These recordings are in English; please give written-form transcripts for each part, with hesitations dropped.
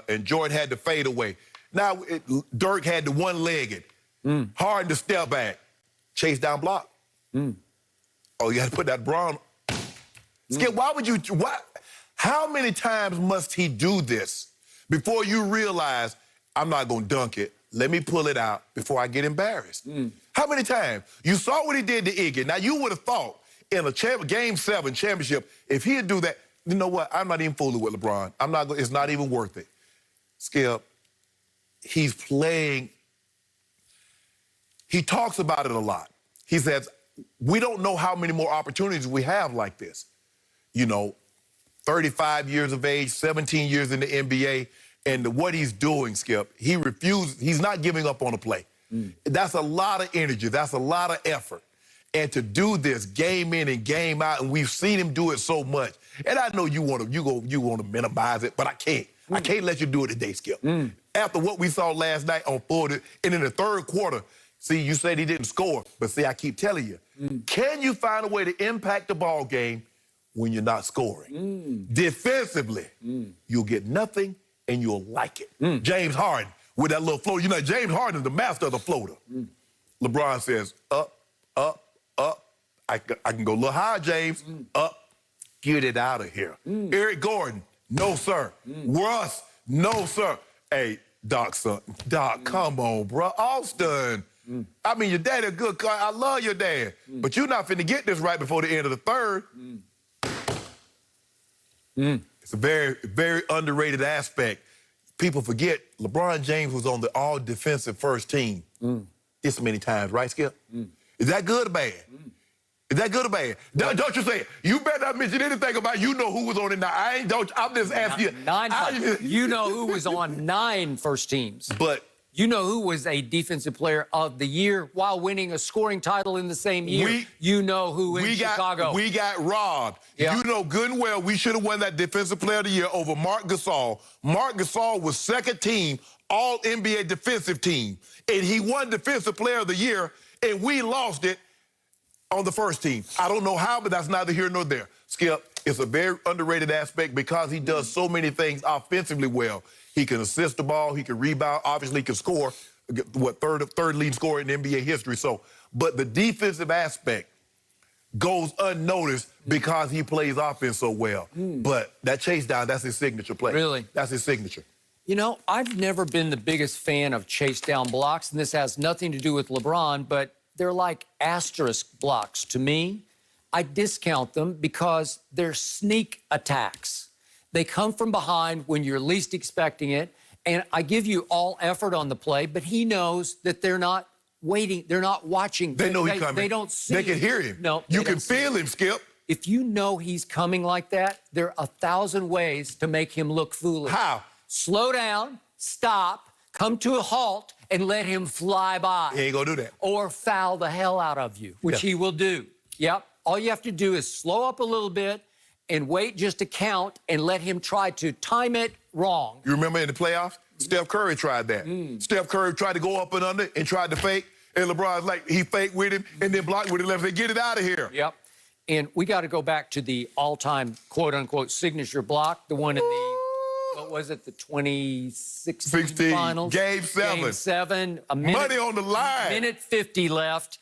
and Jordan had the fadeaway. Now Dirk had the one-legged. Harden the step back. Chase down block. Oh, you got to put that Braun. Skip, why would you, how many times must he do this before you realize, I'm not going to dunk it, let me pull it out before I get embarrassed? How many times? You saw what he did to Iggy. Now, you would have thought in a Game 7 championship, if he'd do that, you know what? I'm not even fooling with LeBron. It's not even worth it. Skip, he's playing. He talks about it a lot. He says, we don't know how many more opportunities we have like this. You know, 35 years of age, 17 years in the NBA, and what he's doing, Skip, he refuses, he's not giving up on a play. That's a lot of energy. That's a lot of effort. And to do this game in and game out, and we've seen him do it so much. And I know you want to minimize it, but I can't. I can't let you do it today, Skip. After what we saw last night on Florida, and in the third quarter, see, you said he didn't score, but see, I keep telling you, can you find a way to impact the ball game when you're not scoring? Defensively, you'll get nothing, and you'll like it. James Harden with that little floater. You know, James Harden is the master of the floater. LeBron says, up, up, up. I can go a little higher, James. Up. Get it out of here. Eric Gordon, no, sir. Russ, no, sir. Hey, Doc, son. Doc, come on, bro. Austin. I mean, your daddy a good guy. I love your dad. But you're not finna get this right before the end of the third. It's a very, very underrated aspect. People forget LeBron James was on the all-defensive first team this many times, right, Skip? Is that good or bad? Is that good or bad? Don't you say it. You better not mention anything about you know who was on it now. I'm just asking you. You know who was on 9 first teams. But you know who was a defensive player of the year while winning a scoring title in the same year. You know who in Chicago. We got robbed. Yeah. You know good and well we should have won that defensive player of the year over Marc Gasol. Marc Gasol was second team all-NBA defensive team. And he won defensive player of the year, and we lost it on the first team. I don't know how, but that's neither here nor there. Skip, it's a very underrated aspect because he does so many things offensively well. He can assist the ball, he can rebound, obviously he can score, what, third lead scorer in NBA history. So, but the defensive aspect goes unnoticed because he plays offense so well. But that chase down, that's his signature play. Really? That's his signature. You know, I've never been the biggest fan of chase down blocks, and this has nothing to do with LeBron, but they're like asterisk blocks to me. I discount them because they're sneak attacks. They come from behind when you're least expecting it, and I give you all effort on the play, but he knows that they're not waiting. They're not watching. They know he's coming. They don't see They can hear him. No, you can feel him, Skip. If you know he's coming like that, there are 1,000 ways to make him look foolish. How? Slow down, stop, come to a halt, and let him fly by. He ain't gonna do that. Or foul the hell out of you, which he will do. Yep. All you have to do is slow up a little bit and wait just to count and let him try to time it wrong. You remember in the playoffs? Steph Curry tried that. Steph Curry tried to go up and under and tried to fake, and LeBron's like, he faked with him and then blocked with the left. Say, get it out of here. Yep. And we got to go back to the all-time quote-unquote signature block, the one in the, what was it, the 2016 finals? Game 7. Game 7. A minute, money on the line. Minute 50 left.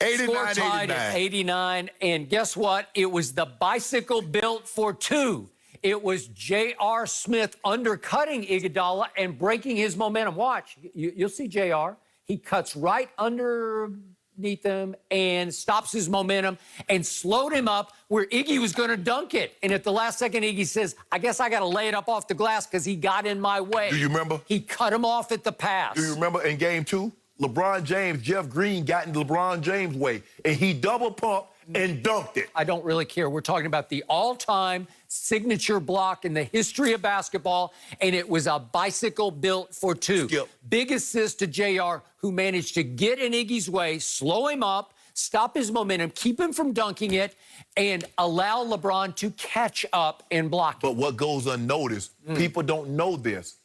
89, Score tied 89. at 89. And guess what? It was the bicycle built for 2. It was J.R. Smith undercutting Iguodala and breaking his momentum. Watch. You'll see J.R. He cuts right underneath him and stops his momentum and slowed him up where Iggy was going to dunk it. And at the last second, Iggy says, I guess I got to lay it up off the glass because he got in my way. Do you remember? He cut him off at the pass. Do you remember in Game 2? LeBron James, Jeff Green got into LeBron James' way, and he double pumped and dunked it. I don't really care. We're talking about the all-time signature block in the history of basketball, and it was a bicycle built for 2. Skip. Big assist to JR, who managed to get in Iggy's way, slow him up, stop his momentum, keep him from dunking it, and allow LeBron to catch up and block it. But what goes unnoticed, people don't know this.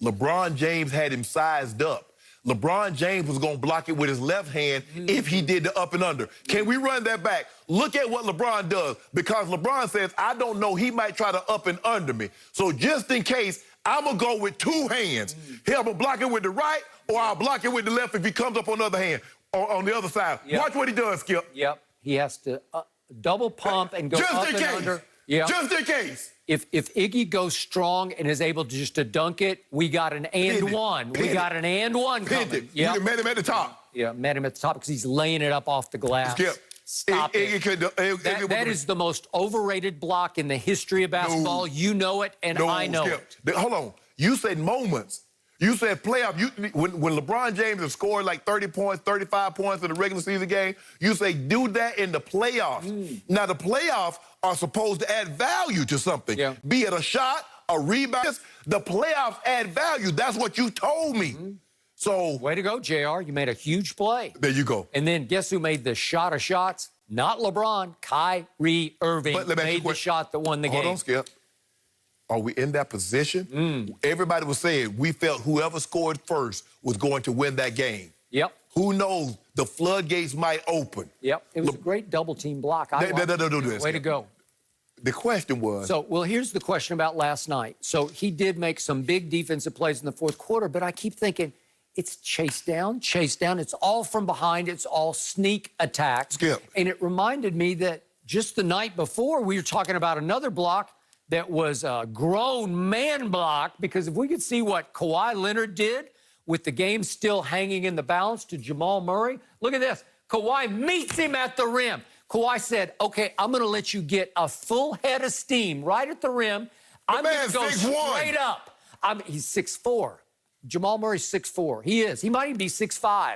LeBron James had him sized up. LeBron James was going to block it with his left hand if he did the up and under. Can we run that back? Look at what LeBron does, because LeBron says, I don't know, he might try to up and under me. So just in case I'm going to go with two hands. Here, I'm going to block it with the right, or I'll block it with the left if he comes up on the other hand, or on the other side. Yep. Watch what he does, Skip. Yep. He has to double pump and go up and under. Yeah. Just in case. If Iggy goes strong and is able to just to dunk it, we got an and one. We got an and one coming. Yeah. You met him at the top. Yeah, met him at the top because he's laying it up off the glass. Skip. Stop it. That is the most overrated block in the history of basketball. No. You know it, and I know it. Hold on. You said moments. You said playoff. When LeBron James has scored like 30 points, 35 points in the regular season game, you say do that in the playoffs. Now, the playoffs are supposed to add value to something. Yeah. Be it a shot, a rebound. The playoffs add value. That's what you told me. So, way to go, JR. You made a huge play. There you go. And then guess who made the shot of shots? Not LeBron. Kyrie Irving made the shot that won the game. Hold on, Skip. Are we in that position? Everybody was saying we felt whoever scored first was going to win that game. Yep. Who knows? The floodgates might open. Yep. It was a great double-team block. Way to go. The question was... So, well, here's the question about last night. So he did make some big defensive plays in the fourth quarter, but I keep thinking, it's chase down. It's all from behind. It's all sneak attacks. Skip. And it reminded me that just the night before, we were talking about another block that was a grown man block, because if we could see what Kawhi Leonard did with the game still hanging in the balance to Jamal Murray, look at this. Kawhi meets him at the rim. Kawhi said, okay, I'm going to let you get a full head of steam right at the rim. I'm going to go straight up. He's 6'4". Jamal Murray's 6'4". He is. He might even be 6'5".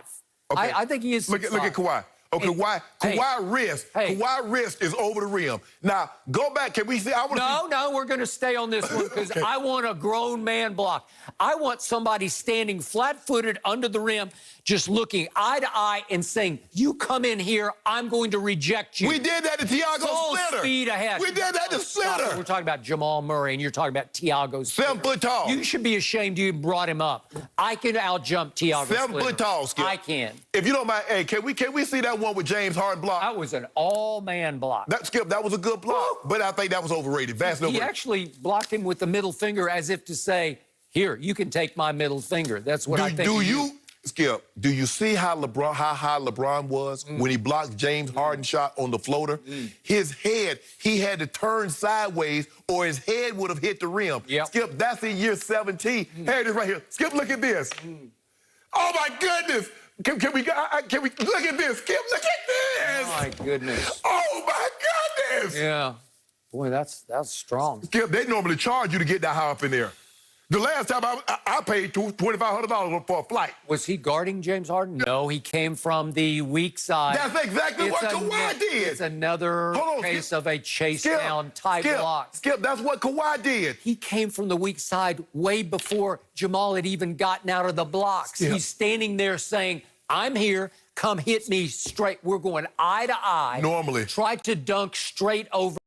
Okay. I think he is 6'5". Look at Kawhi. Okay, Kawhi wrist is over the rim. Now, go back. Can we see? No, we're going to stay on this one because I want a grown man block. I want somebody standing flat-footed under the rim, just looking eye to eye and saying, you come in here, I'm going to reject you. We did that to Tiago Full Splitter. Speed ahead. We did that to Splitter. We're talking about Jamal Murray, and you're talking about Tiago Splitter. 7 foot tall. You should be ashamed you brought him up. I can out-jump Tiago Splitter. 7 foot tall, Skip. I can. If you don't mind, hey, can we see that one with James Harden block? That was an all-man block. Skip, that was a good block, but I think that was overrated. Vastly overrated. He actually blocked him with the middle finger as if to say, here, you can take my middle finger. That's what I think. Skip, do you see how high LeBron was when he blocked James Harden's shot on the floater? His head, he had to turn sideways or his head would have hit the rim. Yep. Skip, that's in year 17. Here it is right here. Skip, look at this. Oh, my goodness. Can we look at this? Skip, look at this. Oh, my goodness. Oh, my goodness. Yeah. Boy, that's strong. Skip, they normally charge you to get that high up in there. The last time I paid $2,500 for a flight. Was he guarding James Harden? No, he came from the weak side. That's exactly what Kawhi did. It's another case of a chase-down type block. Skip, that's what Kawhi did. He came from the weak side way before Jamal had even gotten out of the blocks. Skip. He's standing there saying, I'm here. Come hit me straight. We're going eye to eye. Normally. Tried to dunk straight over.